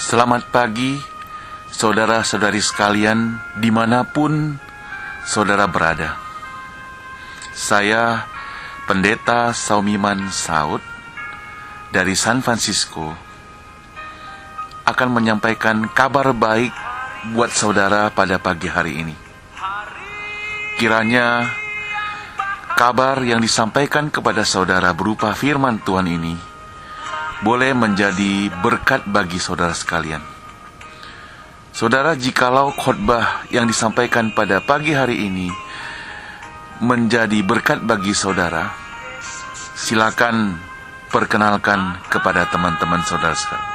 Selamat pagi, saudara-saudari sekalian, dimanapun saudara berada. Saya, Pendeta Saumiman Saud, dari San Francisco, akan menyampaikan kabar baik buat saudara pada pagi hari ini. Kiranya kabar yang disampaikan kepada saudara berupa firman Tuhan ini boleh menjadi berkat bagi saudara sekalian. Saudara, jikalau khotbah yang disampaikan pada pagi hari ini menjadi berkat bagi saudara, silakan perkenalkan kepada teman-teman saudara sekalian.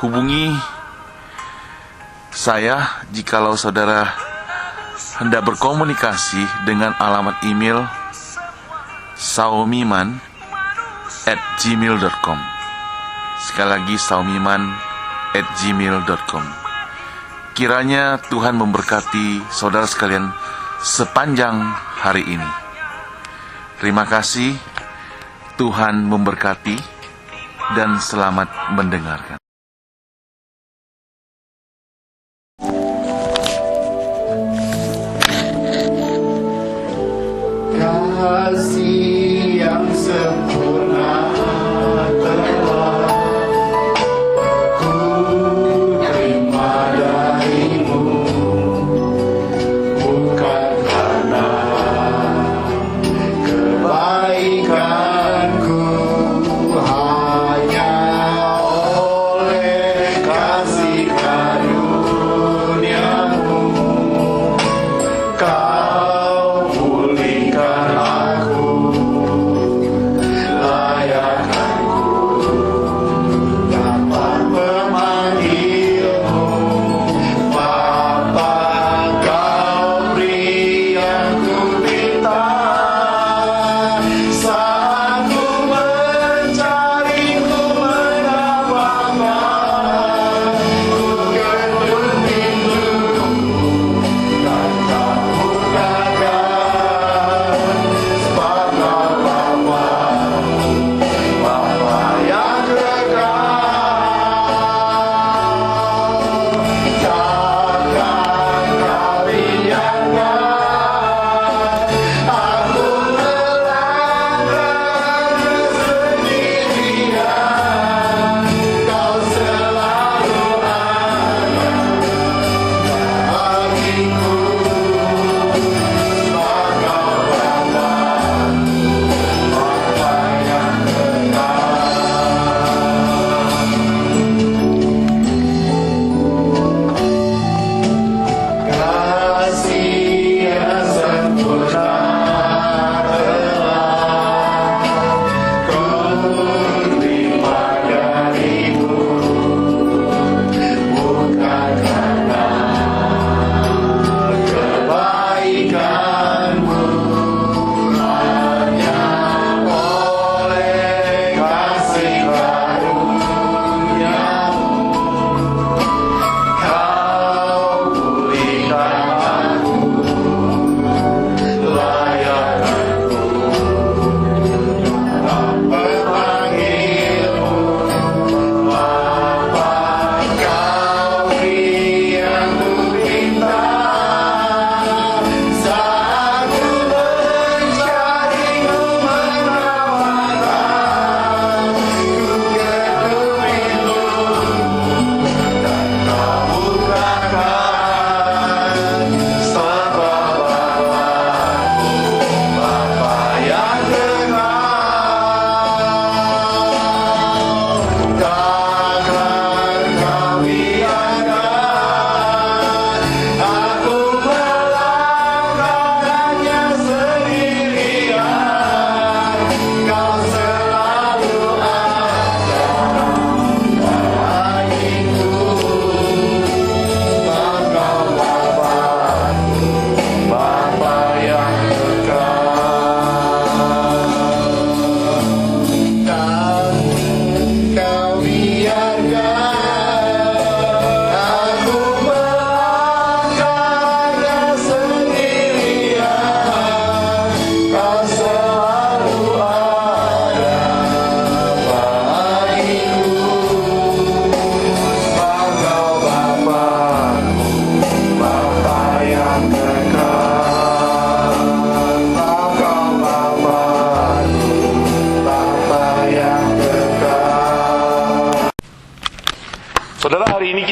Hubungi saya jikalau saudara hendak berkomunikasi dengan alamat email saumiman@gmail.com. Sekali lagi, saumiman@gmail.com. Kiranya Tuhan memberkati saudara sekalian sepanjang hari ini. Terima kasih, Tuhan memberkati, dan selamat mendengarkan. Kasih yang sempurna telah ku terima darimu, bukan karena kebaikanku, hanya oleh kasih karuniamu kau pulihkan aku.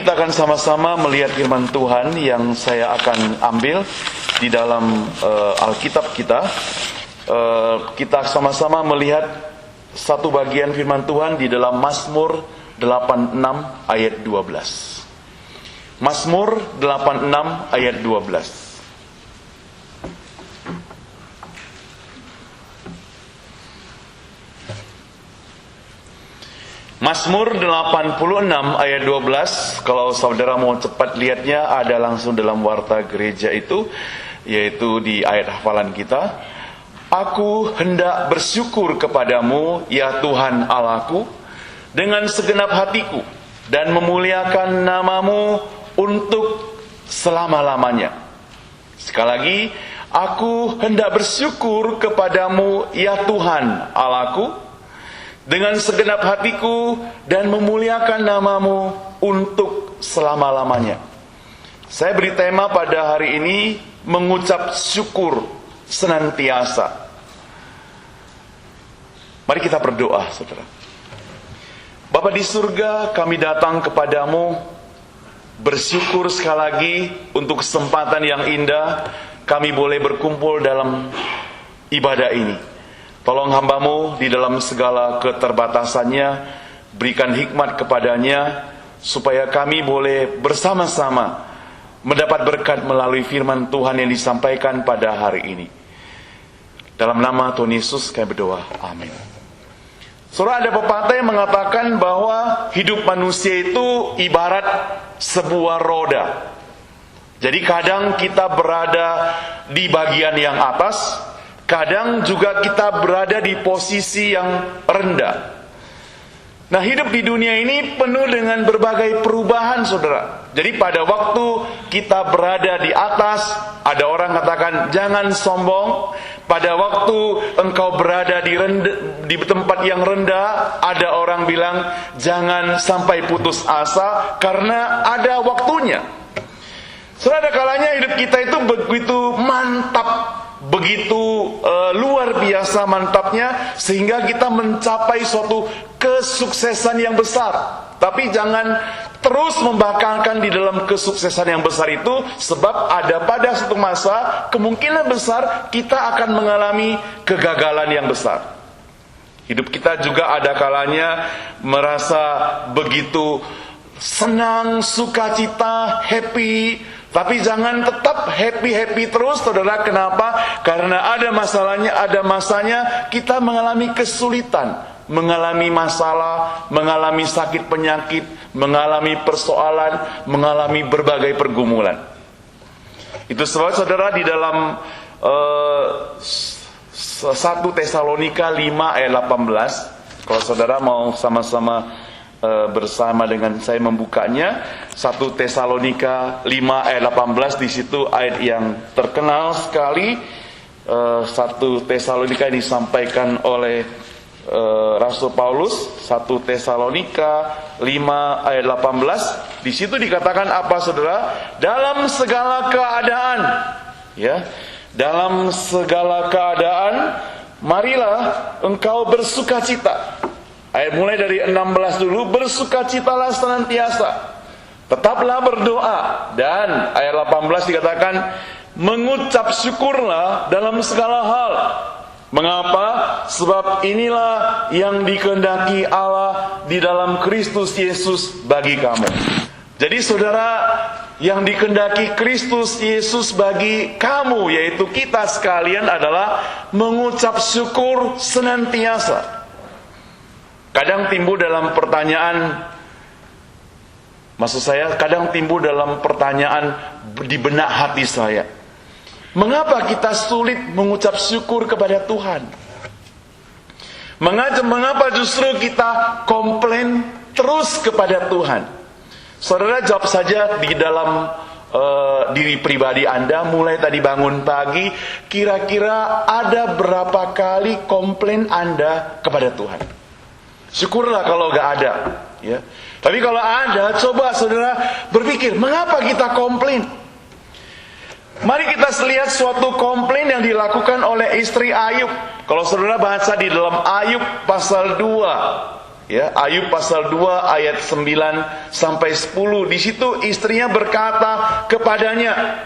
kita akan sama-sama melihat firman Tuhan yang saya akan ambil di dalam Alkitab kita. Kita sama-sama melihat satu bagian firman Tuhan di dalam Mazmur 86 ayat 12. Mazmur 86 ayat 12. Mazmur 86 ayat 12. Kalau saudara mau cepat lihatnya, ada langsung dalam warta gereja itu, yaitu di ayat hafalan kita. Aku hendak bersyukur kepadamu, ya Tuhan Allahku, dengan segenap hatiku, dan memuliakan namamu untuk selama-lamanya. Sekali lagi, aku hendak bersyukur kepadamu, ya Tuhan Allahku, dengan segenap hatiku, dan memuliakan namamu untuk selama-lamanya. Saya beri tema pada hari ini, mengucap syukur senantiasa. Mari kita berdoa, saudara. Bapa di surga, kami datang kepadamu, bersyukur sekali lagi untuk kesempatan yang indah kami boleh berkumpul dalam ibadah ini. Tolong hambamu di dalam segala keterbatasannya, berikan hikmat kepadanya, supaya kami boleh bersama-sama mendapat berkat melalui firman Tuhan yang disampaikan pada hari ini. Dalam nama Tuhan Yesus kami berdoa, amin. Saudara, ada pepatah yang mengatakan bahwa hidup manusia itu ibarat sebuah roda. Jadi kadang kita berada di bagian yang atas, kadang juga kita berada di posisi yang rendah. Nah, hidup di dunia ini penuh dengan berbagai perubahan, saudara. Jadi pada waktu kita berada di atas, ada orang katakan jangan sombong. Pada waktu engkau berada di tempat yang rendah, ada orang bilang jangan sampai putus asa, karena ada waktunya. Saudara, ada kalanya hidup kita itu begitu mantap, begitu luar biasa mantapnya, sehingga kita mencapai suatu kesuksesan yang besar. Tapi jangan terus membakalkan di dalam kesuksesan yang besar itu, sebab ada pada suatu masa kemungkinan besar kita akan mengalami kegagalan yang besar. Hidup kita juga ada kalanya merasa begitu senang, sukacita, happy. Tapi jangan tetap happy-happy terus, saudara. Kenapa? Karena ada masalahnya, ada masanya kita mengalami kesulitan, mengalami masalah, mengalami sakit penyakit, mengalami persoalan, mengalami berbagai pergumulan. Itu sebab, saudara, di dalam 1 Tesalonika 5 ayat 18, kalau saudara mau sama-sama bersama dengan saya membukanya, 1 Tesalonika 5 ayat 18, di situ ayat yang terkenal sekali. 1 Tesalonika disampaikan oleh Rasul Paulus, 1 Tesalonika 5 ayat 18. Di situ dikatakan apa, saudara? Dalam segala keadaan, ya, dalam segala keadaan marilah engkau bersukacita. Ayat mulai dari 16 dulu, bersukacitalah senantiasa, tetaplah berdoa, dan ayat 18 dikatakan mengucap syukurlah dalam segala hal. Mengapa? Sebab inilah yang dikehendaki Allah di dalam Kristus Yesus bagi kamu. Jadi saudara, yang dikehendaki Kristus Yesus bagi kamu, yaitu kita sekalian, adalah mengucap syukur senantiasa. Kadang timbul dalam pertanyaan, maksud saya kadang timbul dalam pertanyaan di benak hati saya, mengapa kita sulit mengucap syukur kepada Tuhan? Mengapa justru kita komplain terus kepada Tuhan? Saudara, jawab saja di dalam diri pribadi Anda. Mulai tadi bangun pagi, kira-kira ada berapa kali komplain Anda kepada Tuhan? Syukurlah kalau gak ada, ya. Tapi kalau ada, coba saudara berpikir, mengapa kita komplain? Mari kita lihat suatu komplain yang dilakukan oleh istri Ayub. Kalau saudara baca di dalam Ayub pasal 2, Ya, Ayub pasal 2 ayat 9 sampai 10. Di situ istrinya berkata kepadanya,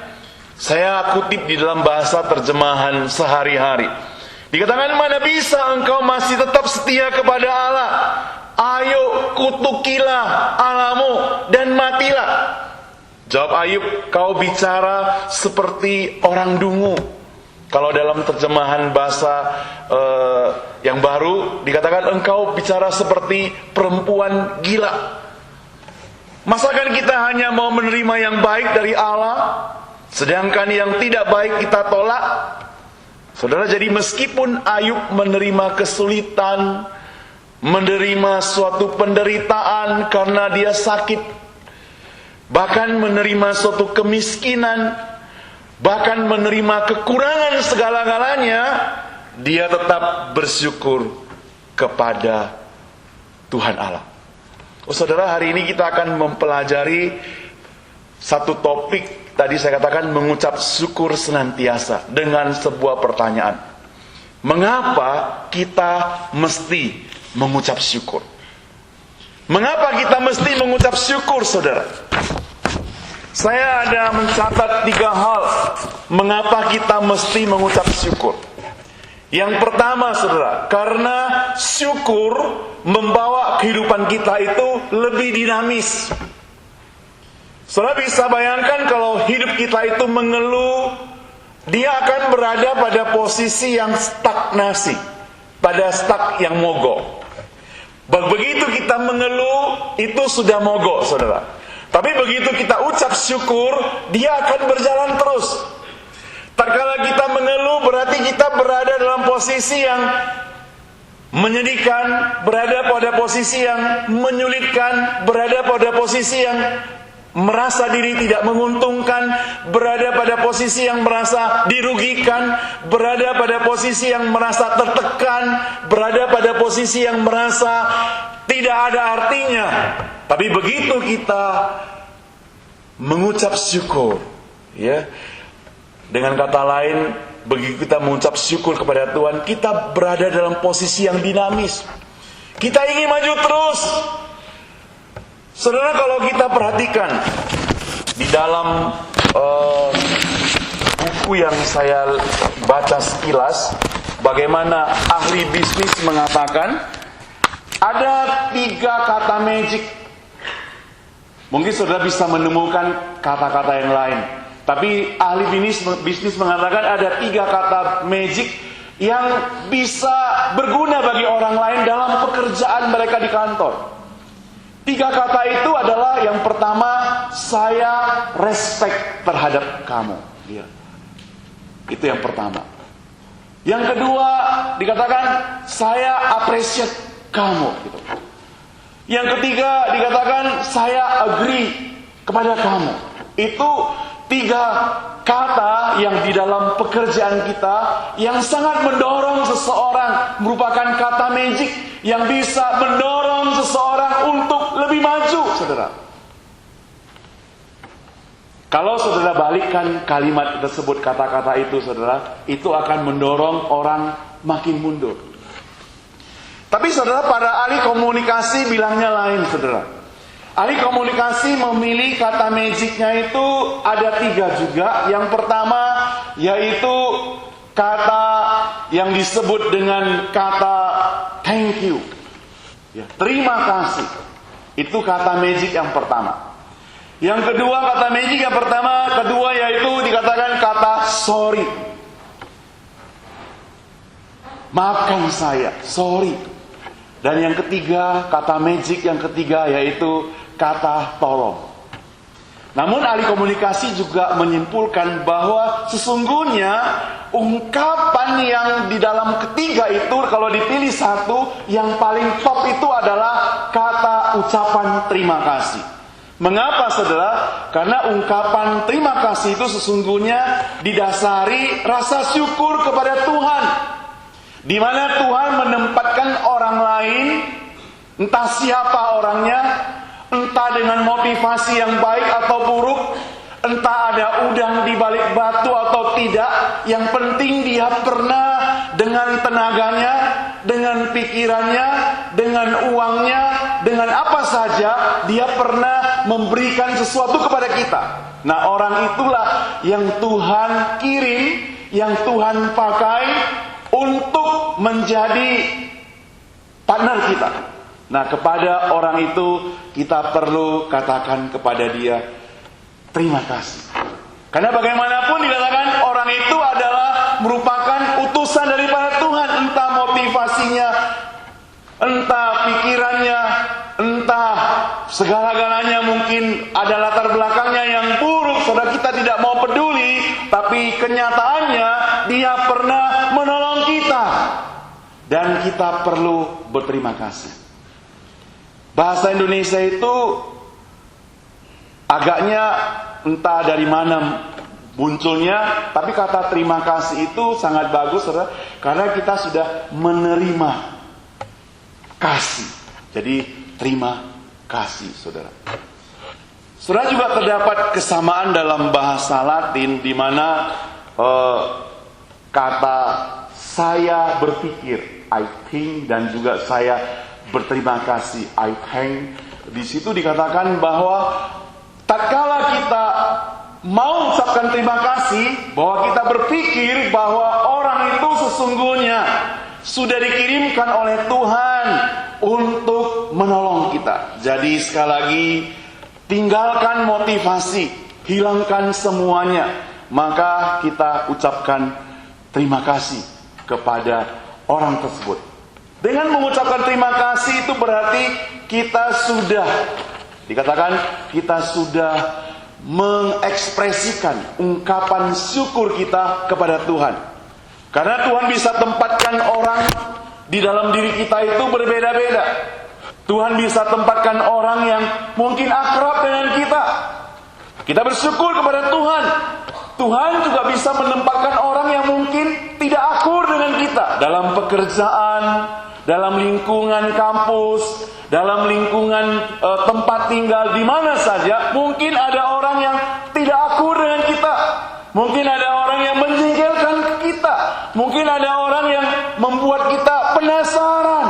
saya kutip di dalam bahasa terjemahan sehari-hari. Dikatakan, mana bisa engkau masih tetap setia kepada Allah? Ayo kutukilah Allahmu dan matilah. Jawab Ayub, kau bicara seperti orang dungu. Kalau dalam terjemahan bahasa yang baru dikatakan engkau bicara seperti perempuan gila. Masakan kita hanya mau menerima yang baik dari Allah, sedangkan yang tidak baik kita tolak? Saudara, jadi meskipun Ayub menerima kesulitan, menerima suatu penderitaan karena dia sakit, bahkan menerima suatu kemiskinan, bahkan menerima kekurangan segala-galanya, dia tetap bersyukur kepada Tuhan Allah. Oh saudara, hari ini kita akan mempelajari satu topik, tadi saya katakan mengucap syukur senantiasa, dengan sebuah pertanyaan. Mengapa kita mesti mengucap syukur? Mengapa kita mesti mengucap syukur, saudara? Saya ada mencatat 3 hal mengapa kita mesti mengucap syukur. Yang pertama, saudara, karena syukur membawa kehidupan kita itu lebih dinamis. Saudara bisa bayangkan kalau hidup kita itu mengeluh, dia akan berada pada posisi yang stagnasi, pada stuck yang mogok. Begitu kita mengeluh, itu sudah mogok, saudara. Tapi begitu kita ucap syukur, dia akan berjalan terus. Tatkala kita mengeluh, berarti kita berada dalam posisi yang menyedihkan, berada pada posisi yang menyulitkan, berada pada posisi yang merasa diri tidak menguntungkan, berada pada posisi yang merasa dirugikan, berada pada posisi yang merasa tertekan, berada pada posisi yang merasa tidak ada artinya. Tapi begitu kita mengucap syukur, ya, dengan kata lain, begitu kita mengucap syukur kepada Tuhan, kita berada dalam posisi yang dinamis. Kita ingin maju terus. Saudara, kalau kita perhatikan di dalam buku yang saya baca sekilas, bagaimana ahli bisnis mengatakan ada 3 kata magic. Mungkin saudara bisa menemukan kata-kata yang lain, tapi ahli bisnis mengatakan ada 3 kata magic yang bisa berguna bagi orang lain dalam pekerjaan mereka di kantor. 3 kata itu adalah, yang pertama, saya respect terhadap kamu. Ya. Itu yang pertama. Yang kedua dikatakan saya appreciate kamu. Gitu. Yang ketiga dikatakan saya agree kepada kamu. Itu 3 kata yang di dalam pekerjaan kita yang sangat mendorong seseorang, merupakan kata magic yang bisa mendorong seseorang untuk lebih maju, saudara. Kalau saudara balikkan kalimat tersebut, kata-kata itu, saudara, itu akan mendorong orang makin mundur. Tapi saudara, para ahli komunikasi bilangnya lain, saudara. Ahli komunikasi memilih kata magicnya itu ada 3 juga. Yang pertama yaitu kata yang disebut dengan kata thank you. Ya, terima kasih. Itu kata magic yang pertama. Yang kedua, kata magic yang kedua yaitu dikatakan kata sorry. Maafkan saya, sorry. Dan yang ketiga, kata magic yang ketiga yaitu kata tolong. Namun ahli komunikasi juga menyimpulkan bahwa sesungguhnya ungkapan yang di dalam ketiga itu, kalau dipilih satu, yang paling top itu adalah kata ucapan terima kasih. Mengapa, saudara? Karena ungkapan terima kasih itu sesungguhnya didasari rasa syukur kepada Tuhan, di mana Tuhan menempatkan orang lain, entah siapa orangnya, entah dengan motivasi yang baik atau buruk, entah ada udang di balik batu atau tidak, yang penting dia pernah dengan tenaganya, dengan pikirannya, dengan uangnya, dengan apa saja, dia pernah memberikan sesuatu kepada kita. Nah, orang itulah yang Tuhan kirim, yang Tuhan pakai untuk menjadi partner kita. Nah, kepada orang itu kita perlu katakan kepada dia, terima kasih. Karena bagaimanapun dikatakan orang itu adalah merupakan utusan daripada Tuhan. Entah motivasinya, entah pikirannya, entah segala-galanya, mungkin ada latar belakangnya yang buruk, saudara, kita tidak mau peduli. Tapi kenyataannya dia pernah menolong kita, dan kita perlu berterima kasih. Bahasa Indonesia itu agaknya entah dari mana munculnya, tapi kata terima kasih itu sangat bagus, saudara, karena kita sudah menerima kasih. Jadi terima kasih, saudara. Saudara, juga terdapat kesamaan dalam bahasa Latin di mana kata saya berpikir, I think, dan juga saya berterima kasih, I thank. Di situ dikatakan bahwa tatkala kita mau ucapkan terima kasih, bahwa kita berpikir bahwa orang itu sesungguhnya sudah dikirimkan oleh Tuhan untuk menolong kita. Jadi sekali lagi, tinggalkan motivasi, hilangkan semuanya, maka kita ucapkan terima kasih kepada orang tersebut. Dengan mengucapkan terima kasih itu berarti kita sudah, dikatakan kita sudah mengekspresikan ungkapan syukur kita kepada Tuhan. Karena Tuhan bisa tempatkan orang di dalam diri kita itu berbeda-beda. Tuhan bisa tempatkan orang yang mungkin akrab dengan kita. Kita bersyukur kepada Tuhan. Tuhan juga bisa menempatkan orang yang mungkin tidak akur dengan kita. Dalam pekerjaan, dalam lingkungan kampus, dalam lingkungan tempat tinggal, di mana saja. Mungkin ada orang yang tidak akur dengan kita. Mungkin ada orang yang menjengkelkan kita. Mungkin ada orang yang membuat kita penasaran.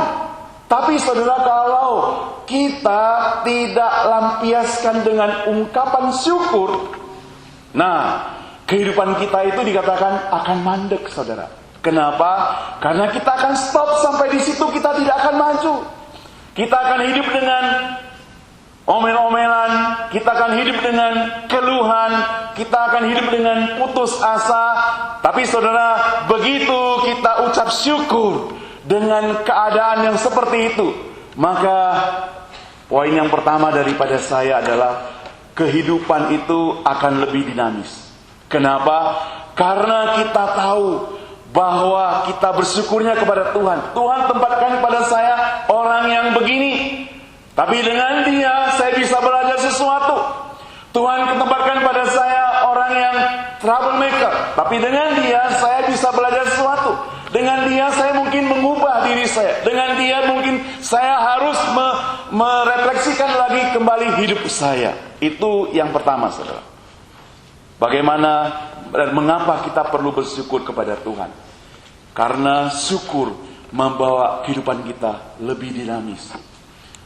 Tapi saudara, kalau kita tidak lampiaskan dengan ungkapan syukur, nah, kehidupan kita itu dikatakan akan mandek, saudara. Kenapa? Karena kita akan stop sampai di situ, kita tidak akan maju. Kita akan hidup dengan omel-omelan, kita akan hidup dengan keluhan, kita akan hidup dengan putus asa. Tapi saudara, begitu kita ucap syukur dengan keadaan yang seperti itu, maka poin yang pertama daripada saya adalah kehidupan itu akan lebih dinamis. Kenapa? Karena kita tahu bahwa kita bersyukurnya kepada Tuhan. Tuhan tempatkan pada saya orang yang begini, tapi dengan dia saya bisa belajar sesuatu. Tuhan tempatkan pada saya orang yang troublemaker, tapi dengan dia saya bisa belajar sesuatu. Dengan dia saya mungkin mengubah diri saya. Dengan dia mungkin saya harus merefleksikan lagi kembali hidup saya. Itu yang pertama, saudara. Bagaimana dan mengapa kita perlu bersyukur kepada Tuhan? Karena syukur membawa kehidupan kita lebih dinamis.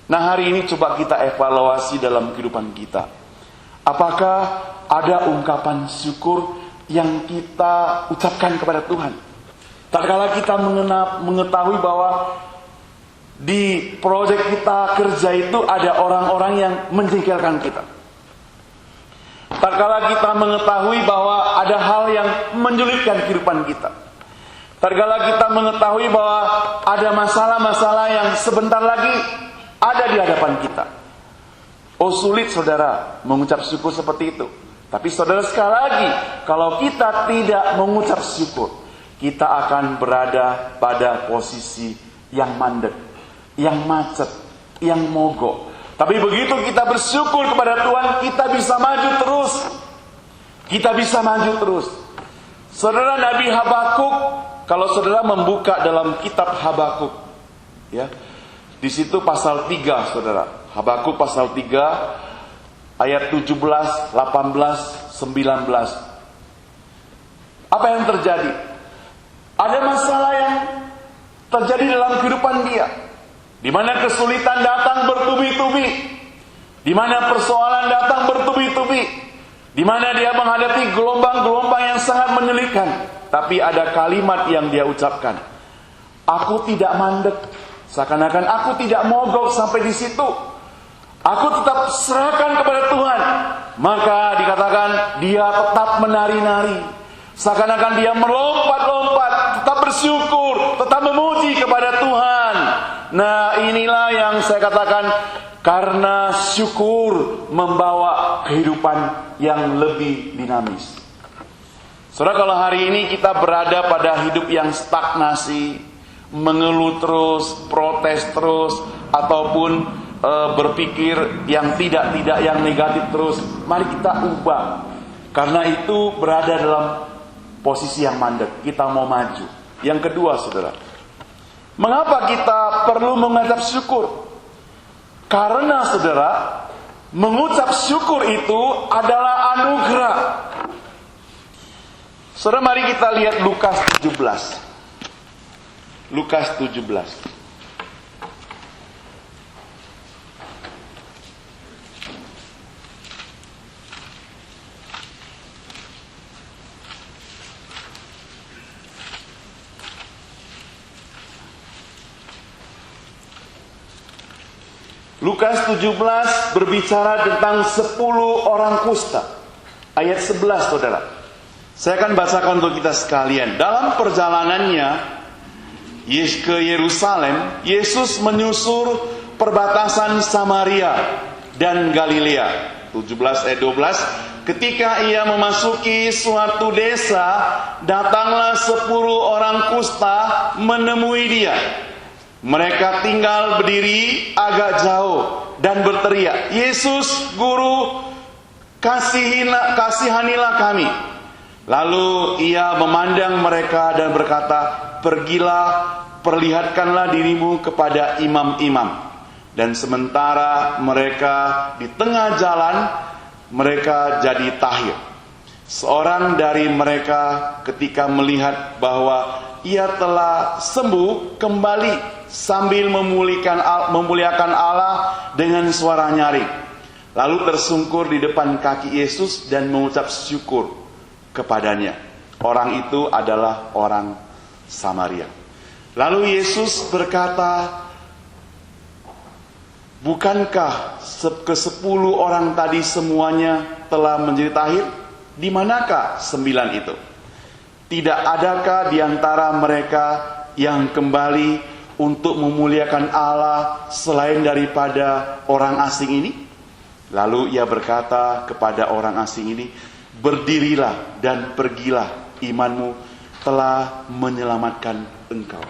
Nah, hari ini coba kita evaluasi dalam kehidupan kita. Apakah ada ungkapan syukur yang kita ucapkan kepada Tuhan? Tatkala kita mengetahui bahwa di proyek kita kerja itu ada orang-orang yang menjengkelkan kita. Tatkala kita mengetahui bahwa ada hal yang menyulitkan kehidupan kita. Tatkala kita mengetahui bahwa ada masalah-masalah yang sebentar lagi ada di hadapan kita. Oh, sulit, saudara, mengucap syukur seperti itu. Tapi saudara, sekali lagi, kalau kita tidak mengucap syukur, kita akan berada pada posisi yang mandek, yang macet, yang mogok. Tapi begitu kita bersyukur kepada Tuhan, kita bisa maju terus. Kita bisa maju terus. Saudara, Nabi Habakuk, kalau saudara membuka dalam kitab Habakuk, ya, di situ pasal 3, saudara. Habakuk pasal 3 ayat 17, 18, 19. Apa yang terjadi? Ada masalah yang terjadi dalam kehidupan dia. Di mana kesulitan datang bertubi-tubi, di mana persoalan datang bertubi-tubi, di mana dia menghadapi gelombang-gelombang yang sangat menyulitkan. Tapi ada kalimat yang dia ucapkan, aku tidak mandek. Seakan-akan aku tidak mogok sampai di situ. Aku tetap serahkan kepada Tuhan. Maka dikatakan dia tetap menari-nari. Seakan-akan dia melompat-lompat, tetap bersyukur, tetap memuji kepada Tuhan. Nah, inilah yang saya katakan, karena syukur membawa kehidupan yang lebih dinamis. Saudara, kalau hari ini kita berada pada hidup yang stagnasi, mengeluh terus, protes terus, ataupun berpikir yang tidak yang negatif terus, mari kita ubah. Karena itu berada dalam posisi yang mandek, kita mau maju. Yang kedua, saudara, mengapa kita perlu mengucap syukur? Karena saudara, mengucap syukur itu adalah anugerah. Saudara, mari kita lihat Lukas 17. Lukas 17. Lukas 17 berbicara tentang 10 orang kusta. Ayat 11, saudara. Saya akan bacakan untuk kita sekalian. Dalam perjalanannya ke Yerusalem, Yesus menyusur perbatasan Samaria dan Galilea. 17 ayat 12. Ketika ia memasuki suatu desa, datanglah 10 orang kusta menemui dia. Mereka tinggal berdiri agak jauh dan berteriak, Yesus, Guru, kasihanilah kami. Lalu ia memandang mereka dan berkata, pergilah, perlihatkanlah dirimu kepada imam-imam. Dan sementara mereka di tengah jalan, mereka jadi tahir. Seorang dari mereka ketika melihat bahwa ia telah sembuh, kembali sambil memuliakan Allah dengan suara nyaring. Lalu tersungkur di depan kaki Yesus dan mengucap syukur kepadanya. Orang itu adalah orang Samaria. Lalu Yesus berkata, bukankah ke-10 orang tadi semuanya telah menjadi tahir? Di manakah 9 itu? Tidak adakah di antara mereka yang kembali untuk memuliakan Allah selain daripada orang asing ini? Lalu ia berkata kepada orang asing ini, berdirilah dan pergilah, imanmu telah menyelamatkan engkau.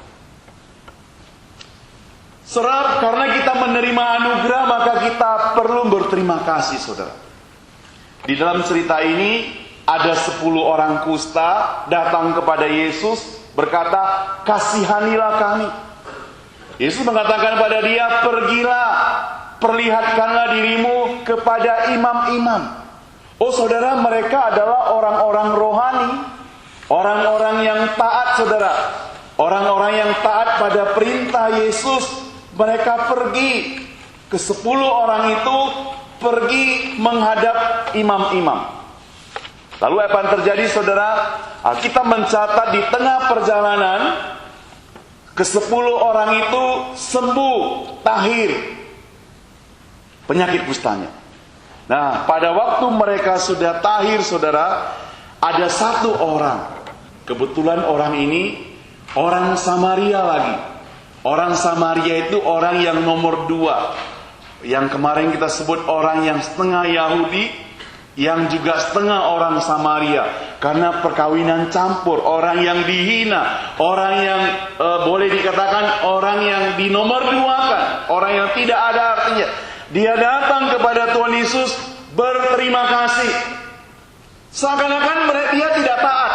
Saudara, karena kita menerima anugerah, maka kita perlu berterima kasih, saudara. Di dalam cerita ini ada 10 orang kusta datang kepada Yesus berkata, kasihanilah kami. Yesus mengatakan pada dia, pergilah, perlihatkanlah dirimu kepada imam-imam. Oh saudara, mereka adalah orang-orang rohani, orang-orang yang taat, saudara. Orang-orang yang taat pada perintah Yesus. Mereka pergi, ke-10 orang itu pergi menghadap imam-imam. Lalu apa yang terjadi, saudara? Kita mencatat di tengah perjalanan, ke-10 orang itu sembuh, tahir penyakit kustanya. Nah, pada waktu mereka sudah tahir, saudara, ada satu orang. Kebetulan orang ini orang Samaria lagi. Orang Samaria itu orang yang nomor 2. Yang kemarin kita sebut orang yang setengah Yahudi, yang juga setengah orang Samaria. Karena perkawinan campur, orang yang dihina, orang yang boleh dikatakan orang yang dinomor 2-kan, orang yang tidak ada artinya. Dia datang kepada Tuhan Yesus berterima kasih. Seakan-akan dia tidak taat.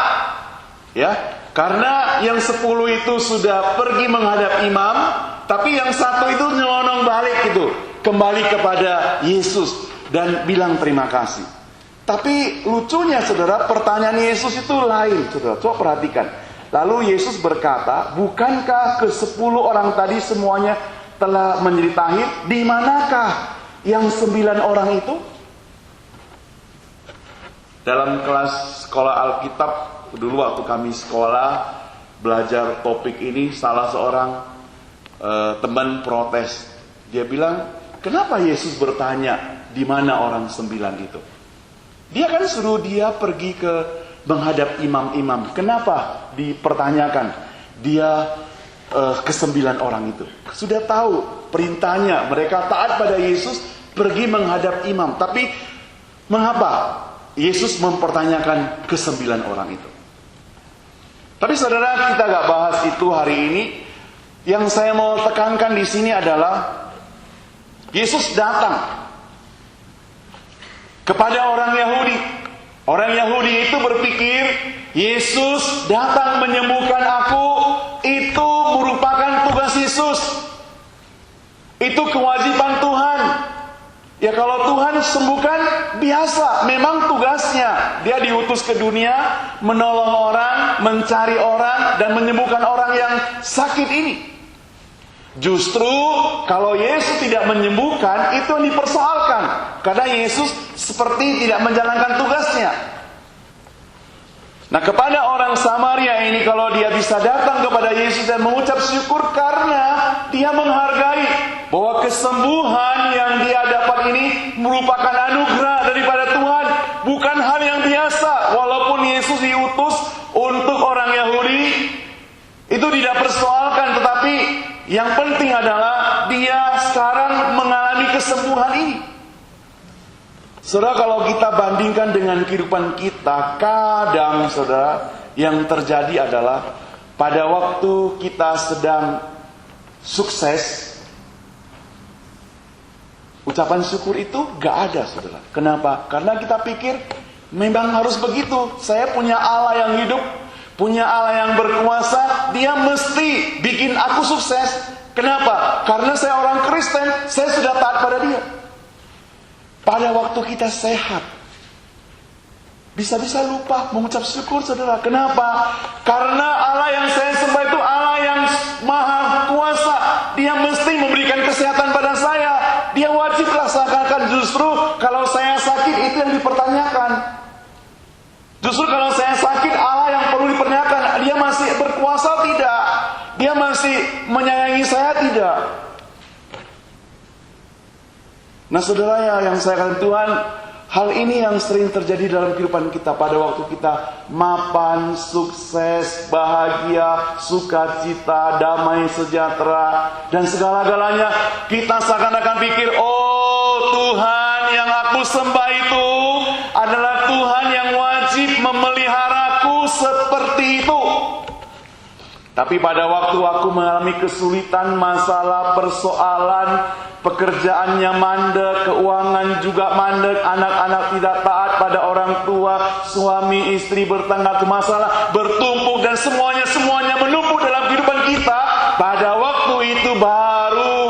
Ya, karena yang 10 itu sudah pergi menghadap imam, tapi yang satu itu nyelonong balik gitu, kembali kepada Yesus dan bilang terima kasih. Tapi lucunya, saudara, pertanyaan Yesus itu lain, saudara. Coba perhatikan. Lalu Yesus berkata, bukankah ke-10 orang tadi semuanya telah menjadi tahir? Di manakah yang 9 orang itu? Dalam kelas sekolah Alkitab, dulu waktu kami sekolah belajar topik ini, salah seorang teman protes. Dia bilang, kenapa Yesus bertanya di mana orang 9 itu? Dia kan suruh dia pergi ke menghadap imam-imam. Kenapa dipertanyakan dia ke-9 orang itu? Sudah tahu perintahnya, mereka taat pada Yesus, pergi menghadap imam. Tapi mengapa Yesus mempertanyakan ke-9 orang itu? Tapi saudara, kita gak bahas itu hari ini. Yang saya mau tekankan di sini adalah Yesus datang kepada orang Yahudi. Orang Yahudi itu berpikir Yesus datang menyembuhkan aku, itu merupakan tugas Yesus. Itu kewajiban Tuhan. Ya kalau Tuhan sembuhkan, biasa, memang tugasnya. Dia diutus ke dunia, menolong orang, mencari orang, dan menyembuhkan orang yang sakit ini. Justru kalau Yesus tidak menyembuhkan, itu yang dipersoalkan. Karena Yesus seperti tidak menjalankan tugasnya. Nah, kepada orang Samaria ini, kalau dia bisa datang kepada Yesus dan mengucap syukur karena dia menghargai bahwa kesembuhan yang dia dapat ini merupakan anugerah daripada Tuhan, bukan hal yang biasa. Walaupun Yesus diutus untuk orang Yahudi, itu tidak persoalkan, tetapi yang penting adalah dia sekarang mengalami kesembuhan ini. Saudara, kalau kita bandingkan dengan kehidupan kita, kadang saudara, yang terjadi adalah pada waktu kita sedang sukses, ucapan syukur itu gak ada, saudara. Kenapa? Karena kita pikir memang harus begitu. Saya punya Allah yang hidup, punya Allah yang berkuasa, dia mesti bikin aku sukses. Kenapa? Karena saya orang Kristen, saya sudah taat pada dia. Pada waktu kita sehat, bisa-bisa lupa mengucap syukur, saudara. Kenapa? Karena Allah yang saya sembah itu Allah yang maha kuasa. Dia mesti memberikan kesehatan pada saya. Dia wajib laksanakan. Justru kalau saya sakit, itu yang dipertanyakan. Justru kalau saya sakit, Allah yang perlu dipertanyakan. Dia masih berkuasa tidak? Dia masih menyayangi saya tidak? Nah, saudara yang saya katakan Tuhan, hal ini yang sering terjadi dalam kehidupan kita pada waktu kita mapan, sukses, bahagia, sukacita, damai, sejahtera, dan segala-galanya. Kita seakan-akan pikir, oh Tuhan yang aku sembah itu adalah Tuhan yang wajib memeliharaku seperti itu. Tapi pada waktu aku mengalami kesulitan, masalah, persoalan, pekerjaannya mandek, keuangan juga mandek, anak-anak tidak taat pada orang tua, suami istri bertengkar, masalah bertumpuk dan semuanya menumpuk dalam kehidupan kita. Pada waktu itu baru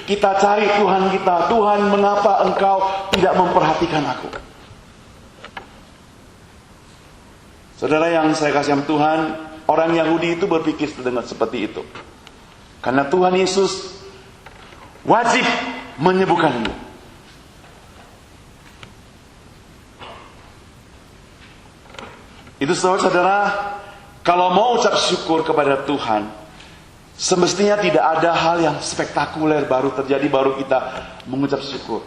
kita cari Tuhan kita. Tuhan, mengapa Engkau tidak memperhatikan aku? Saudara yang saya kasih Tuhan, orang Yahudi itu berpikir seperti itu. Karena Tuhan Yesus wajib menyembuhkan dia. Itu saudara, kalau mau ucap syukur kepada Tuhan, semestinya tidak ada hal yang spektakuler baru terjadi baru kita mengucap syukur.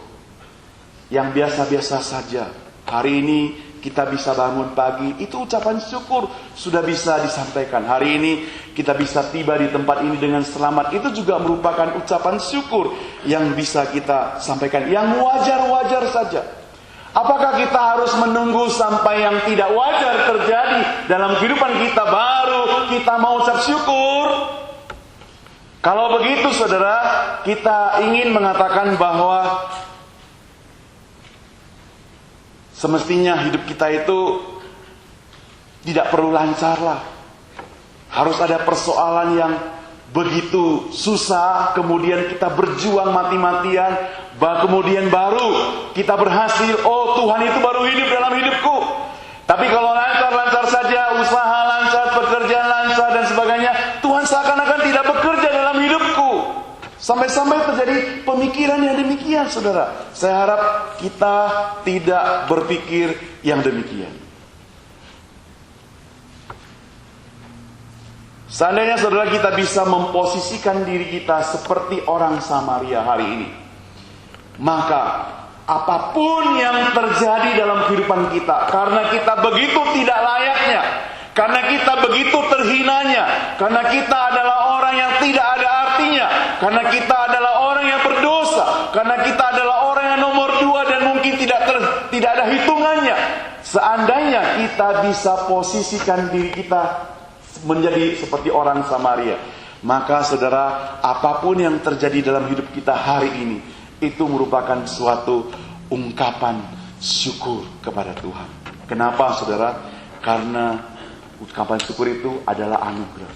Yang biasa-biasa saja. Hari ini kita bisa bangun pagi, itu ucapan syukur sudah bisa disampaikan. Hari ini kita bisa tiba di tempat ini dengan selamat, itu juga merupakan ucapan syukur yang bisa kita sampaikan, yang wajar-wajar saja. Apakah kita harus menunggu sampai yang tidak wajar terjadi dalam kehidupan kita baru kita mau ucap syukur? Kalau begitu saudara, kita ingin mengatakan bahwa semestinya hidup kita itu tidak perlu lancar lah. Harus ada persoalan yang begitu susah, kemudian kita berjuang mati-matian, kemudian baru kita berhasil. Oh, Tuhan itu baru hidup dalam hidupku. Tapi kalau lancar-lancar saja, usaha lancar, pekerjaan lancar dan sebagainya, Tuhan seakan-akan tidak bekerja dalam hidupku. Sampai-sampai terjadi pemikiran yang demikian, saudara. Saya harap kita tidak berpikir yang demikian. Seandainya saudara kita bisa memposisikan diri kita seperti orang Samaria hari ini, maka apapun yang terjadi dalam kehidupan kita, karena kita begitu tidak layaknya, karena kita begitu terhinanya, karena kita adalah orang yang tidak ada artinya, karena kita adalah orang yang berdosa, karena kita adalah orang yang nomor 2 dan mungkin tidak ada hitungannya. Seandainya kita bisa posisikan diri kita menjadi seperti orang Samaria, maka saudara, apapun yang terjadi dalam hidup kita hari ini, itu merupakan suatu ungkapan syukur kepada Tuhan. Kenapa saudara? Karena ungkapan syukur itu adalah anugerah.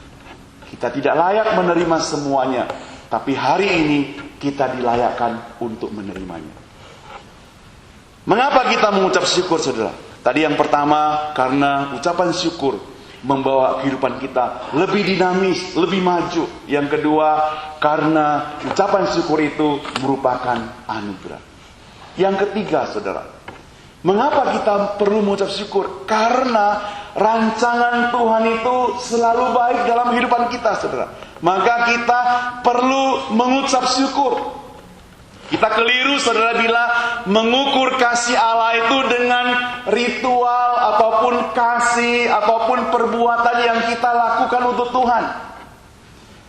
Kita tidak layak menerima semuanya, tapi hari ini kita dilayakkan untuk menerimanya. Mengapa kita mengucap syukur saudara? Tadi yang pertama, karena ucapan syukur membawa kehidupan kita lebih dinamis, lebih maju. Yang kedua, karena ucapan syukur itu merupakan anugerah. Yang ketiga, saudara, mengapa kita perlu mengucap syukur? Karena rancangan Tuhan itu selalu baik dalam kehidupan kita, saudara. Maka kita perlu mengucap syukur. Kita keliru, saudara, bila mengukur kasih Allah itu dengan ritual ataupun kasih ataupun perbuatan yang kita lakukan untuk Tuhan.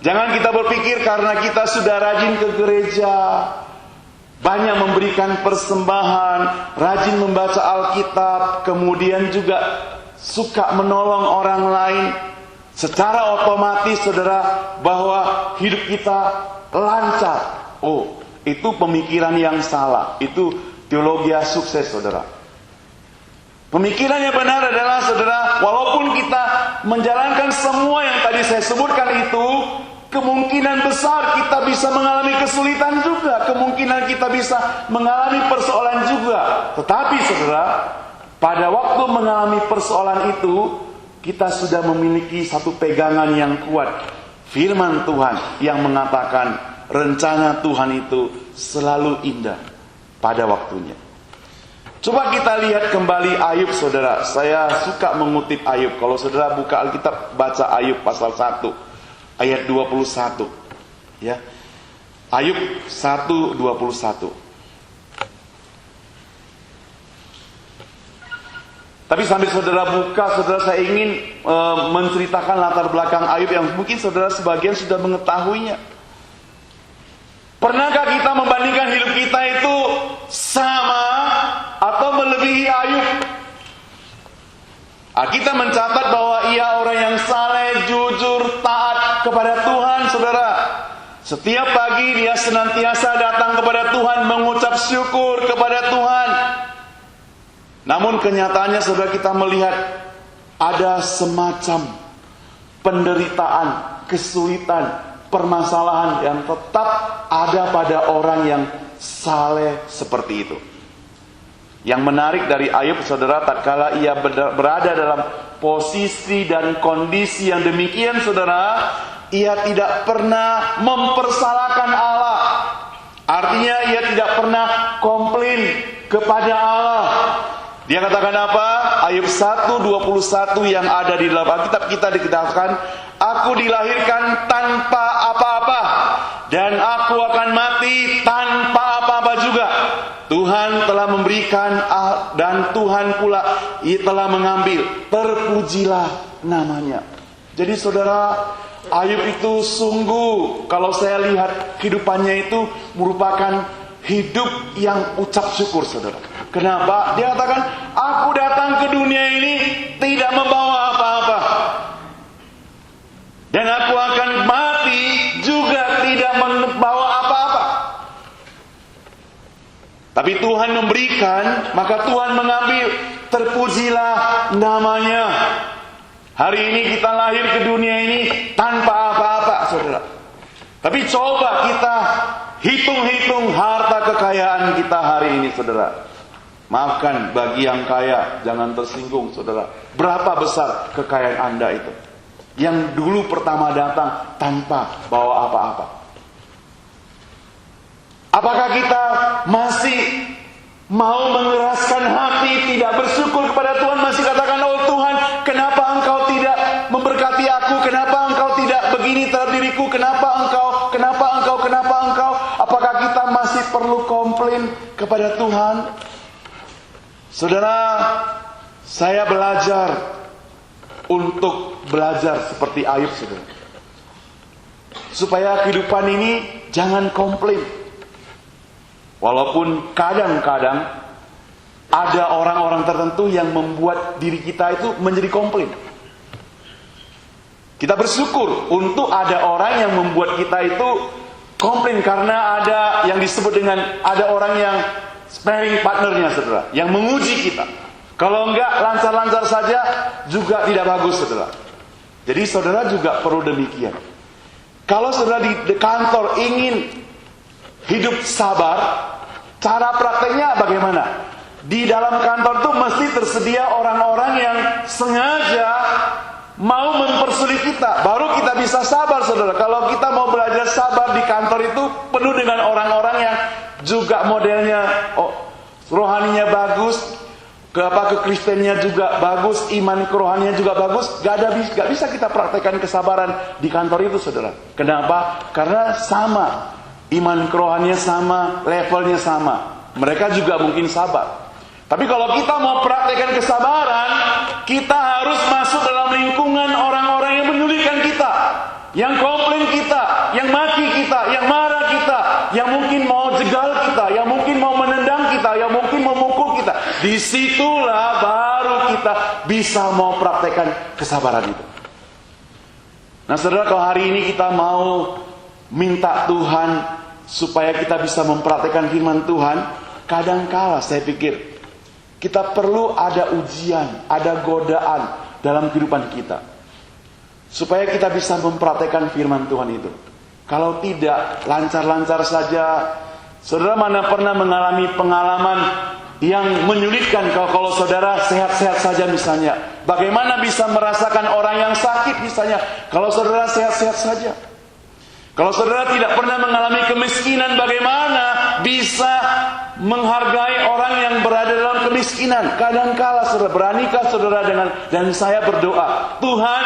Jangan kita berpikir karena kita sudah rajin ke gereja, banyak memberikan persembahan, rajin membaca Alkitab, kemudian juga suka menolong orang lain, secara otomatis saudara, bahwa hidup kita lancar. Oh, itu pemikiran yang salah. Itu teologi sukses, saudara. Pemikiran yang benar adalah, saudara, walaupun kita menjalankan semua yang tadi saya sebutkan itu, kemungkinan besar kita bisa mengalami kesulitan juga, kemungkinan kita bisa mengalami persoalan juga. Tetapi saudara, pada waktu mengalami persoalan itu, kita sudah memiliki satu pegangan yang kuat. Firman Tuhan yang mengatakan rencana Tuhan itu selalu indah pada waktunya. Coba kita lihat kembali Ayub, saudara. Saya suka mengutip Ayub. Kalau saudara buka Alkitab, baca Ayub pasal 1 ayat 21. Ya. Ayub 1:21. Tapi sambil saudara buka, saudara, saya ingin menceritakan latar belakang Ayub yang mungkin saudara sebagian sudah mengetahuinya. Pernahkah kita membandingkan hidup kita itu sama atau melebihi Ayub? Kita mencatat bahwa ia orang yang saleh, jujur, taat kepada Tuhan, saudara. Setiap pagi dia senantiasa datang kepada Tuhan, mengucap syukur kepada Tuhan. Namun kenyataannya, saudara, kita melihat ada semacam penderitaan, kesulitan, permasalahan yang tetap ada pada orang yang saleh seperti itu. Yang menarik dari Ayub, saudara, tatkala ia berada dalam posisi dan kondisi yang demikian, saudara, ia tidak pernah mempersalahkan Allah. Artinya ia tidak pernah komplain kepada Allah. Dia katakan apa? Ayub 1:21 yang ada di dalam Alkitab kita dikatakan, aku dilahirkan tanpa apa-apa dan aku akan mati tanpa apa-apa juga. Tuhan telah memberikan dan Tuhan pula telah mengambil. Terpujilah namanya. Jadi saudara, Ayub itu sungguh, kalau saya lihat kehidupannya itu merupakan hidup yang ucap syukur, saudara. Kenapa? Dia katakan, aku datang ke dunia ini tidak membawa apa-apa, dan aku akan mati juga tidak membawa apa-apa. Tapi Tuhan memberikan, maka Tuhan mengambil. Terpujilah namanya. Hari ini kita lahir ke dunia ini tanpa apa-apa, saudara. Tapi coba kita hitung-hitung harta kekayaan kita hari ini, saudara. Maafkan bagi yang kaya, jangan tersinggung saudara. Berapa besar kekayaan Anda itu? Yang dulu pertama datang tanpa bawa apa-apa. Apakah kita masih mau mengeraskan hati, tidak bersyukur kepada Tuhan, masih katakan, oh Tuhan, kenapa Engkau tidak memberkati aku, kenapa Engkau tidak begini terhadap diriku, kenapa Engkau. Apakah kita masih perlu komplain kepada Tuhan? Saudara, saya untuk belajar seperti Ayub, saudara. Supaya kehidupan ini jangan komplain. Walaupun kadang-kadang ada orang-orang tertentu yang membuat diri kita itu menjadi komplain. Kita bersyukur untuk ada orang yang membuat kita itu komplain, karena ada yang disebut dengan ada orang yang sparring partnernya, saudara, yang menguji kita. Kalau enggak lancar-lancar saja juga tidak bagus, saudara. Jadi saudara juga perlu demikian. Kalau saudara di kantor ingin hidup sabar, cara prakteknya bagaimana? Di dalam kantor itu mesti tersedia orang-orang yang sengaja mau mempersulit kita, baru kita bisa sabar, saudara. Kalau kita mau belajar sabar di kantor itu penuh dengan orang-orang yang juga modelnya rohaninya bagus, kekristennya juga bagus, iman kerohanian juga bagus. Gak bisa kita praktekkan kesabaran di kantor itu, saudara. Kenapa? Karena sama, iman kerohanian sama, levelnya sama. Mereka juga mungkin sabar. Tapi kalau kita mau praktekkan kesabaran, kita harus masuk dalam lingkungan orang-orang yang menyulitkan kita, yang komplain kita, yang maki kita, yang marah kita, yang mungkin mau jegal kita, yang mungkin mau menendang kita, yang mungkin mau memukul kita. Disitulah baru kita bisa mau praktekkan kesabaran itu. Nah saudara, kalau hari ini kita mau minta Tuhan supaya kita bisa mempraktekkan firman Tuhan, kadangkala saya pikir kita perlu ada ujian, ada godaan dalam kehidupan kita, supaya kita bisa mempraktekkan firman Tuhan itu. Kalau tidak, lancar-lancar saja. Saudara mana pernah mengalami pengalaman yang menyulitkan kalau saudara sehat-sehat saja misalnya? Bagaimana bisa merasakan orang yang sakit misalnya kalau saudara sehat-sehat saja? Kalau saudara tidak pernah mengalami kemiskinan, bagaimana bisa menghargai orang yang berada dalam kemiskinan? Kadangkala saudara, beranikah saudara dan saya berdoa, Tuhan,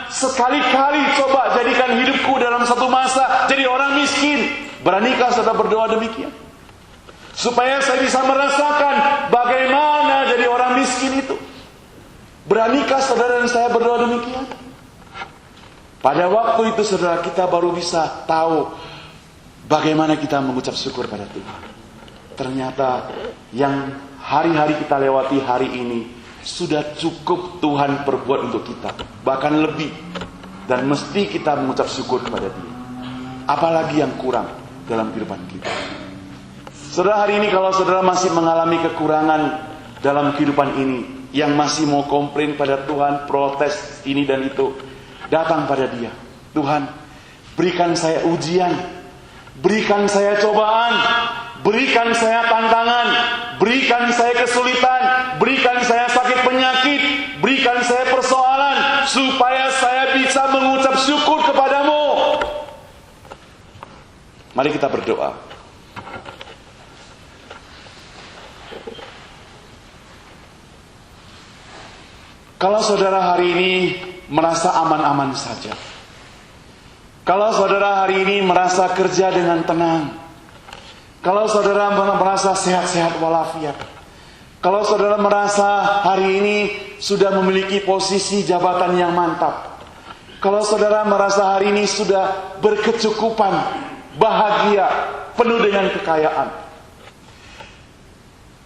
sekali-kali coba jadikan hidupku dalam satu masa jadi orang miskin. Beranikah saudara berdoa demikian? Supaya saya bisa merasakan bagaimana jadi orang miskin itu. Beranikah saudara dan saya berdoa demikian? Pada waktu itu saudara, kita baru bisa tahu bagaimana kita mengucap syukur pada Tuhan. Ternyata yang hari-hari kita lewati hari ini sudah cukup Tuhan perbuat untuk kita, bahkan lebih. Dan mesti kita mengucap syukur kepada Dia. Apalagi yang kurang dalam kehidupan kita. Saudara, hari ini kalau saudara masih mengalami kekurangan dalam kehidupan ini, yang masih mau komplain pada Tuhan, protes ini dan itu, datang pada Dia. Tuhan, berikan saya ujian, berikan saya cobaan, berikan saya tantangan, berikan saya kesulitan, berikan saya sakit penyakit, berikan saya persoalan, supaya saya bisa mengucap syukur kepadamu. Mari kita berdoa. Kalau saudara hari ini merasa aman-aman saja, kalau saudara hari ini merasa kerja dengan tenang, kalau saudara merasa sehat-sehat walafiat, kalau saudara merasa hari ini sudah memiliki posisi jabatan yang mantap, kalau saudara merasa hari ini sudah berkecukupan, bahagia, penuh dengan kekayaan,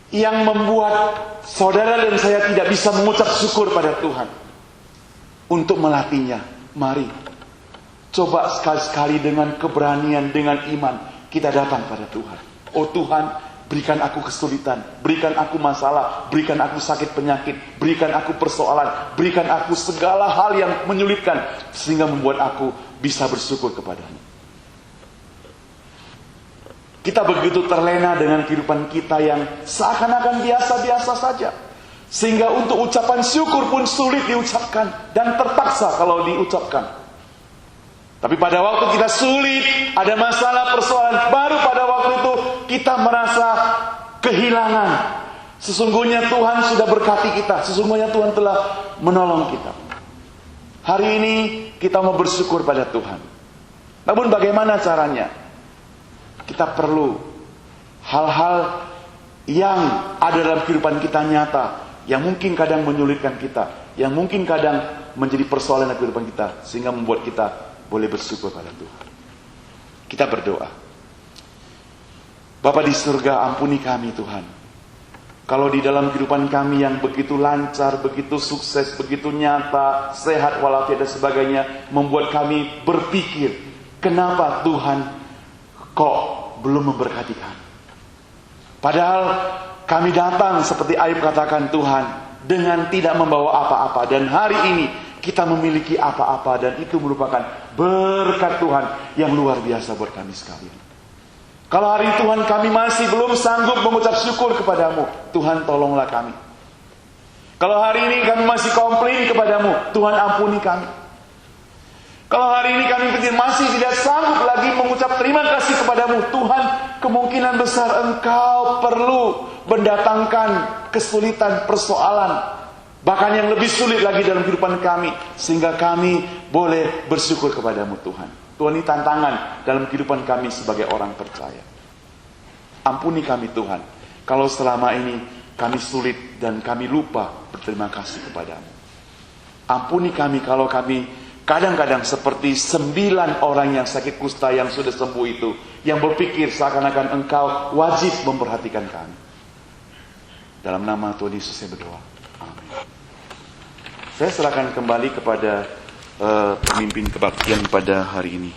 yang membuat saudara dan saya tidak bisa mengucap syukur pada Tuhan, untuk melatihnya, mari coba sekali-sekali dengan keberanian, dengan iman, kita datang pada Tuhan. Oh Tuhan, berikan aku kesulitan, berikan aku masalah, berikan aku sakit penyakit, berikan aku persoalan, berikan aku segala hal yang menyulitkan, sehingga membuat aku bisa bersyukur kepadamu. Kita begitu terlena dengan kehidupan kita yang seakan-akan biasa-biasa saja. Sehingga untuk ucapan syukur pun sulit diucapkan dan terpaksa kalau diucapkan. Tapi pada waktu kita sulit, ada masalah persoalan, baru pada waktu itu kita merasa kehilangan. Sesungguhnya Tuhan sudah berkati kita, sesungguhnya Tuhan telah menolong kita. Hari ini kita mau bersyukur pada Tuhan. Namun bagaimana caranya? Kita perlu hal-hal yang ada dalam kehidupan kita nyata, yang mungkin kadang menyulitkan kita, yang mungkin kadang menjadi persoalan dalam kehidupan kita, sehingga membuat kita boleh bersyukur pada Tuhan. Kita berdoa. Bapa di surga, ampuni kami Tuhan. Kalau di dalam kehidupan kami yang begitu lancar, begitu sukses, begitu nyata, sehat walafiat dan sebagainya, membuat kami berpikir, kenapa Tuhan kok belum memberkati kami? Padahal kami datang seperti Ayub katakan, Tuhan, dengan tidak membawa apa-apa, dan hari ini kita memiliki apa-apa, dan itu merupakan berkat Tuhan yang luar biasa buat kami sekalian. Kalau hari Tuhan kami masih belum sanggup mengucap syukur kepadamu, Tuhan tolonglah kami. Kalau hari ini kami masih komplain kepadamu, Tuhan ampuni kami. Kalau hari ini kami masih tidak sanggup lagi mengucap terima kasih kepadamu, Tuhan, kemungkinan besar Engkau perlu mendatangkan kesulitan, persoalan, bahkan yang lebih sulit lagi dalam kehidupan kami, sehingga kami boleh bersyukur kepadamu Tuhan. Tuhan, ini tantangan dalam kehidupan kami sebagai orang percaya. Ampuni kami Tuhan, kalau selama ini kami sulit dan kami lupa berterima kasih kepadamu. Ampuni kami kalau kami kadang-kadang seperti 9 orang yang sakit kusta yang sudah sembuh itu, yang berpikir seakan-akan Engkau wajib memperhatikan kami. Dalam nama Tuhan Yesus saya berdoa. Amin. Saya serahkan kembali kepada pemimpin kebaktian pada hari ini.